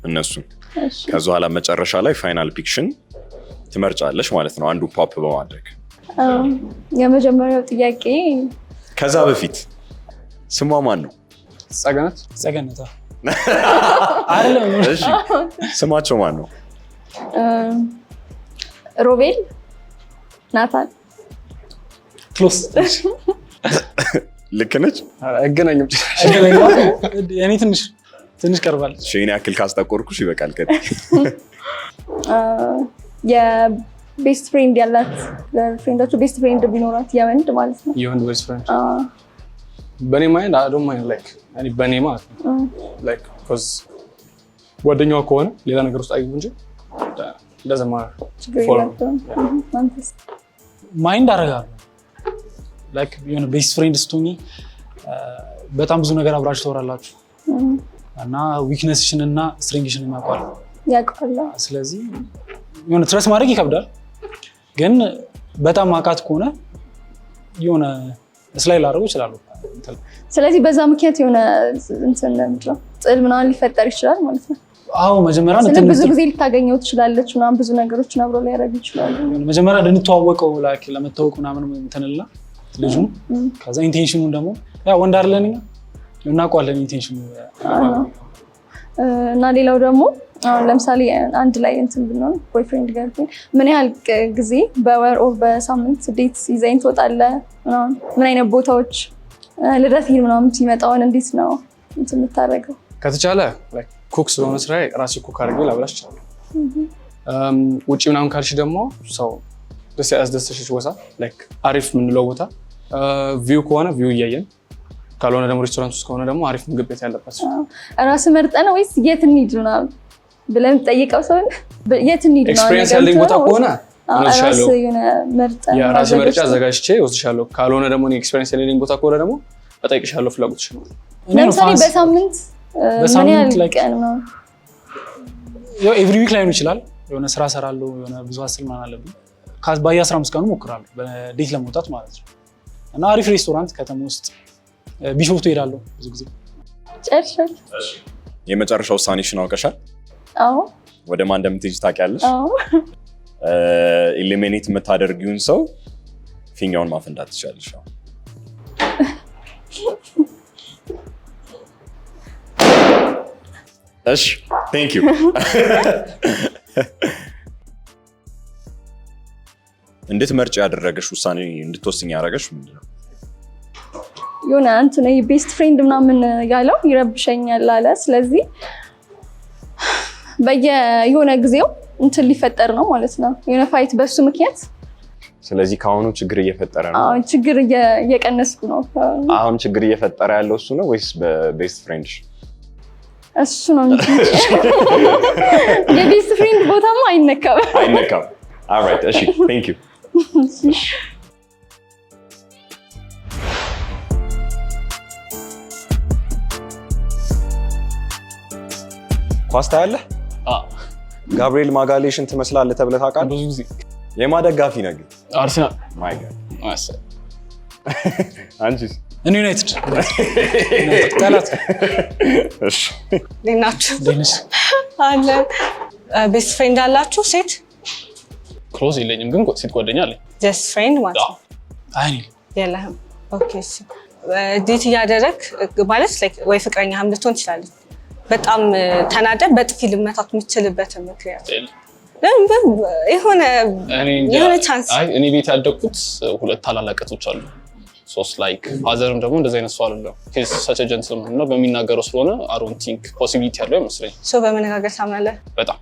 እነሱን። ከዛ በኋላ መጨረሻ ላይ ፋይናል ፒክሽን ትመርጫለሽ ማለት ነው አንዱ ፖፕ በማድረግ። የመጀመሪያው ጥያቄ ከዛ በፊት ስሟ ማን ነው? ጸገነት አይደለም። እሺ ስማቸው ማን ነው? ሮቤል፣ ናታን። ክሎስ ልክ ነች። አይገናኝም። እኔ ትንሽ ቀርባል። እሺ እኔ ያክል ካስጠቆርኩሽ ይበቃል። የቤስት ፍሬንድ ያላት ፍሬንዳችሁ ቤስት ፍሬንድ ቢኖራት የወንድ ማለት ነው። የወንድ ቤስት ፍሬንድ በኔ ማይንድ አይ ዶንት ማይንድ በኔ ማለት ነው because ጓደኛዋ ከሆነ ሌላ ነገር ውስጥ አይገቡ እንጂ doesn't matter. ማይንድ አደርጋለሁ የሆነ ቤስት ፍሬንድ ስትሆኚ በጣም ብዙ ነገር አብራችሁ ታወራላችሁ እና ዊክነስሽን እና ስትሬንግሽን ያውቃል። ስለዚህ የሆነ ትረስ ማድረግ ይከብዳል፣ ግን በጣም ማቃት ከሆነ የሆነ ስላይ ላደርገው ይችላሉ። ስለዚህ በዛ ምክንያት የሆነ ጥል ምናምን ሊፈጠር ይችላል ማለት ነው። አዎ መጀመሪያ ብዙ ጊዜ ልታገኘው ትችላለች ምናምን ብዙ ነገሮችን አብሮ ሊያደርጉ ይችላሉ። መጀመሪያ ልንተዋወቀው ለመታወቅ ምናምን እንትንላ ልጁ ከዛ ኢንቴንሽኑን ደግሞ ወንድ አይደለን እኛ እናውቀዋለን ኢንቴንሽኑ። እና ሌላው ደግሞ አሁን ለምሳሌ አንድ ላይ ብንሆን ቦይፍሬንድ ገርልፍሬንድ ምን ያህል ጊዜ በወር ኦር በሳምንት ዴት ይዘኝ ትወጣለህ? ምን አይነት ቦታዎች ልደት ምናምን ሲመጣውን እንዴት ነው የምታደርገው? ከተቻለ ኩክ ስለሆነ ስራ ራሴ ኩክ አድርጌ ላብላሽ ይችላል። ውጭ ምናምን ካልሽ ደግሞ ሰው ደስ ያስደስተሽ ቦታ አሪፍ የምንለው ቦታ ቪው ከሆነ ቪው እያየን ካልሆነ ደግሞ ሬስቶራንት ውስጥ ከሆነ ደግሞ አሪፍ ምግብ ቤት ያለበት ራስ መርጠህ ነው ወይስ የት እንሂድ ምናምን ብለን ጠይቀው ሰው የት እንሂድ ነው? ኤክስፒሪየንስ ያለኝ ቦታ ከሆነ ራስ መርጫ አዘጋጅቼ ወስድሻለሁ። ካልሆነ ደግሞ ኤክስፒሪየንስ ያለኝ ቦታ ከሆነ ደግሞ እጠይቅሻለሁ ፍላጎትሽ ነው። ለምሳሌ በሳምንት ምን ያህል ቀን ነው? ኤቭሪ ዊክ ላይ ነው ይችላል። የሆነ ስራ ሰራለሁ የሆነ ብዙ ሀስል ምናምን አለብኝ በየ15 ቀኑ እሞክራለሁ በዴት ለመውጣት ማለት ነው። እና አሪፍ ሬስቶራንት ከተማ ውስጥ ቢሾፍቱ እሄዳለሁ ብዙ ጊዜ። ጨርሻለሁ። የመጨረሻ ውሳኔሽን አውቀሻል? አዎ። ወደ ማን እንደምትሄጂ ታውቂያለሽ? አዎ። ኢሊሚኔት የምታደርጊውን ሰው ፊኛውን ማፈንዳት ትችላለሽ። እሺ ቴንክ ዩ። እንድትመርጭ ያደረገሽ ውሳኔ እንድትወስኝ ያደረገሽ ምንድን ነው? የሆነ እንትን ቤስት ፍሬንድ ምናምን ያለው ይረብሸኛል አለ። ስለዚህ የሆነ ጊዜው እንትን ሊፈጠር ነው ማለት ነው፣ የሆነ ፋይት በሱ ምክንያት። ስለዚህ ከአሁኑ ችግር እየፈጠረ ነው? አዎ ችግር እየቀነስኩ ነው። አሁን ችግር እየፈጠረ ያለው እሱ ነው ወይስ በቤስት ፍሬንድሽ? እሱ ነው እንጂ የቤስት ፍሬንድ ቦታማ አይነካም። ኦልራይት እሺ ቴንክ ዩ። ኳስ ታያለህ? ጋብሪኤል ማጋሌሽን ትመስላለህ ተብለህ ታውቃለህ? ብዙ ጊዜ። የማን ደጋፊ ነህ ግን? አርሰናል። ማይ ጋድ። አንቺስ? እኔ ዩናይትድ ጠላት። እሺ እንዴት ናችሁ? ደንስ አለ ቤስት ፍሬንድ አላችሁ? ሴት ክሎዝ የለኝም ግን ሴት ጓደኛ አለኝ። ጀስት ፍሬንድ ማለት ነው? አይኔ የለህም? ኦኬ እሺ። ዴት እያደረግ ማለት ወይ ፍቅረኛህም ልትሆን ትችላለች። በጣም ተናደ በጥፊ ልመታት የምትችልበት ምክንያት የሆነ ቻንስ። እኔ ቤት ያደግኩት 2 ታላላቅ እህቶች አሉ። ሶስት ላይክ ፋዘርም ደግሞ እንደዚህ አይነት ሰው አይደለም። ኬዝ ሰች ጀንትልማን ነው በሚናገረው ስለሆነ አይ ዶንት ቲንክ ፖሲቢሊቲ ያለው አይመስለኝም። ሶ በመነጋገር ታምናለህ? በጣም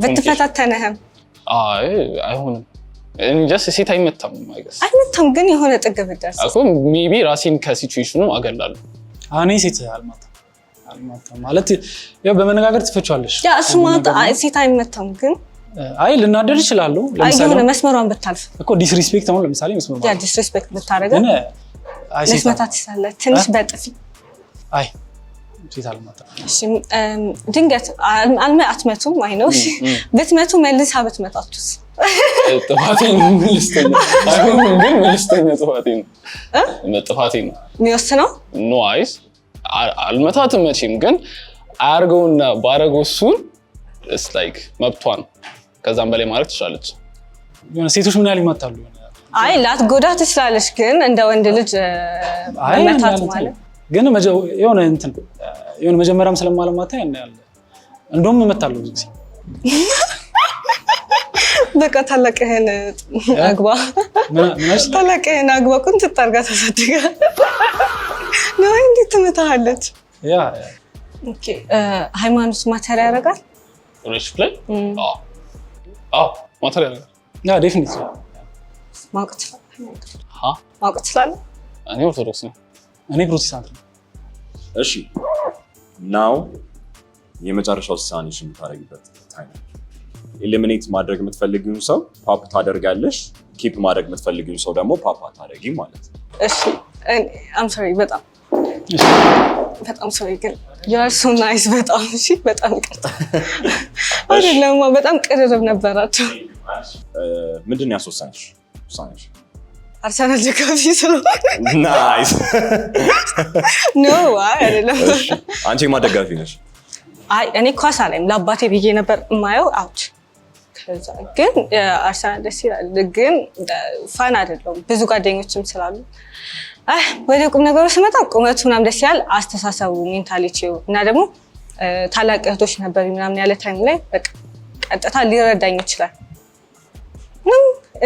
ብትፈታተነህም አይሆንም። እኔ ጀስት ሴት አይመታም አይገስ አይመታም፣ ግን የሆነ ጥግ ብትደርስ እኮ ሜቢ ራሴን ከሲቹዌሽኑ አገላለሁ። እኔ ሴት አልማታም ማለት ያው በመነጋገር ትፈቻለሽ። ያ እሱ ማለት ሴት አይመታም፣ ግን አይ ልናደር ይችላል። ለምሳሌ የሆነ መስመሯን ብታልፍ እኮ ዲስሪስፔክት አሁን ለምሳሌ መስመሯን ያ ዲስሪስፔክት ብታረጋ መስመታት ይችላል ትንሽ በጥፊ። አይ ሴት አልማታም። እሺ ድንገት አትመቱም? አይ ነው እሺ ብትመቱ መልሳ ብትመታችሁስ? ጥፋቴ ነው መልስተኛ አይሆንም፣ ግን መልስተኛ ጥፋቴ ነው ጥፋቴ ነው የሚወስነው። ኖ አይስ አልመታትም መቼም፣ ግን አያርገውና ባረገው እሱን it's like መብቷን ከዛም በላይ ማለት ትችላለች። የሆነ ሴቶች ምን ያህል ይመታሉ? አይ ላትጎዳት ትችላለች፣ ግን እንደ ወንድ ልጅ መታት ማለት ግን የሆነ እንትን የሆነ መጀመሪያም ስለማለማታ ያን ያለ እንደውም እመታለሁ ብዙ ጊዜ። በቃ ታላቅህን አግባ ታላቅህን አግባ ቁንጥጥ አድርጋ ታሳድጋ ነው እንዴት ትመታለች? ያ ኦኬ ሃይማኖት ማተር ያደርጋል ሪሌሽንሺፕ ላይ? ማተር ያደርጋል። ያ ዴፊኒትሊ ማወቅ ትችላለህ? እኔ ኦርቶዶክስ ነኝ። እኔ ፕሮቴስታንት ነኝ። እሺ ናው የመጨረሻው ውሳኔሽ የምታደርጊበት ታይም። ኤሊሚኔት ማድረግ የምትፈልጊውን ሰው ፓፕ ታደርጋለሽ፣ ኪፕ ማድረግ የምትፈልጊውን ሰው ደግሞ ፓፕ አታደርጊ ማለት ነው። እሺ አም ሶሪ በጣም ሶሪ ግን you are so nice በጣም እሺ በጣም ይቅርታ። አይደለም በጣም ቅርርብ ነበራቸው። ምንድን ነው ያስወሰንሽ ውሳኔሽ? አርሰናል ደጋፊ ስለሆነ ናይስ ኖ አይደለም። አንቺ የማን ደጋፊ ነሽ? አይ እኔ ኳስ አላይም፣ ለአባቴ ብዬ ነበር የማየው አውት። ከዛ ግን አርሰናል ደስ ይላል፣ ግን ፋን አይደለም ብዙ ጓደኞችም ስላሉ። ወደ ቁም ነገሩ ስመጣ ቁመቱ ምናምን ደስ ይላል፣ አስተሳሰቡ ሜንታሊቲው እና ደግሞ ታላቅ እህቶች ነበር ምናምን ያለ ታይም ላይ በቃ ቀጥታ ሊረዳኝ ይችላል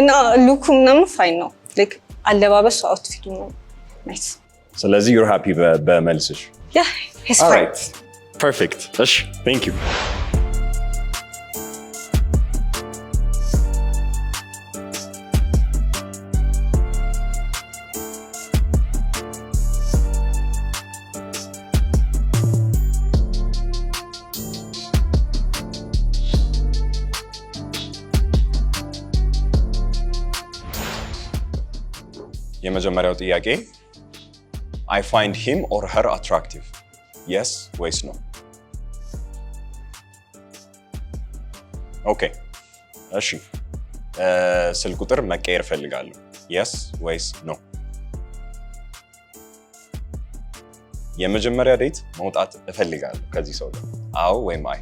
እና ሉኩ ምናምን ፋይን ነው፣ ላይክ አለባበሱ አውትፊቱ ነው ናይስ። ስለዚህ you're happy በመልስሽ? Yeah, he's fine. Alright, perfect. እሺ, thank you. የመጀመሪያው ጥያቄ I find him or her attractive. Yes ወይስ no? ኦኬ እሺ ስልክ ቁጥር መቀየር ፈልጋለሁ። Yes ወይስ no? የመጀመሪያ ዴት መውጣት እፈልጋለሁ ከዚህ ሰው ጋር። አዎ ወይም አይ?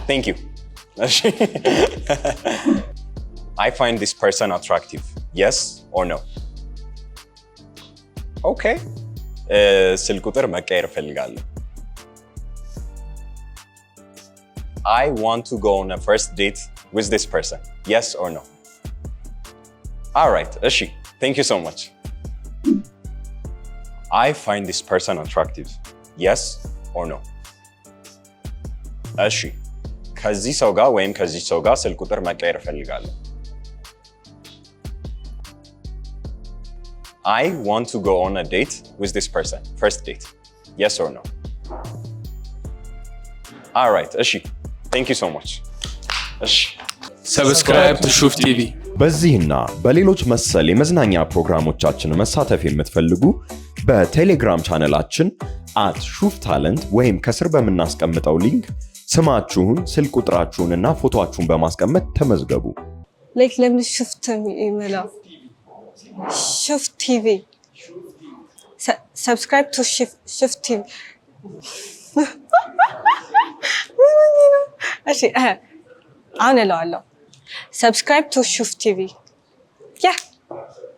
Thank you. I find this person attractive. Yes or no? Okay. ስልክ ቁጥር መቀየር እፈልጋለሁ። I want to go on a first date with this person. Yes or no? All right. እሺ. Thank you so much. I find this person attractive. Yes or no? እሺ. ከዚህ ሰው ጋር ወይም ከዚህ ሰው ጋር ስልክ ቁጥር መቀየር እፈልጋለሁ። I want to go on a date with this person. First date. Yes or no? All right. እሺ. Thank you so much. እሺ. Subscribe to ሹፍ ቲቪ። በዚህና በሌሎች መሰል የመዝናኛ ፕሮግራሞቻችን መሳተፍ የምትፈልጉ በቴሌግራም ቻነላችን @ሹፍታለንት ወይም ከስር በምናስቀምጠው ሊንክ ስማችሁን፣ ስልክ ቁጥራችሁንና ፎቶአችሁን በማስቀመጥ ተመዝገቡ። ላይክ ለምን ሹፍት ይመላው ሹፍ ቲቪ ሰብስክራይብ ቱ ሹፍ ቲቪ እሺ አሁን እለዋለሁ ሰብስክራይብ ቱ ሹፍ ቲቪ ያ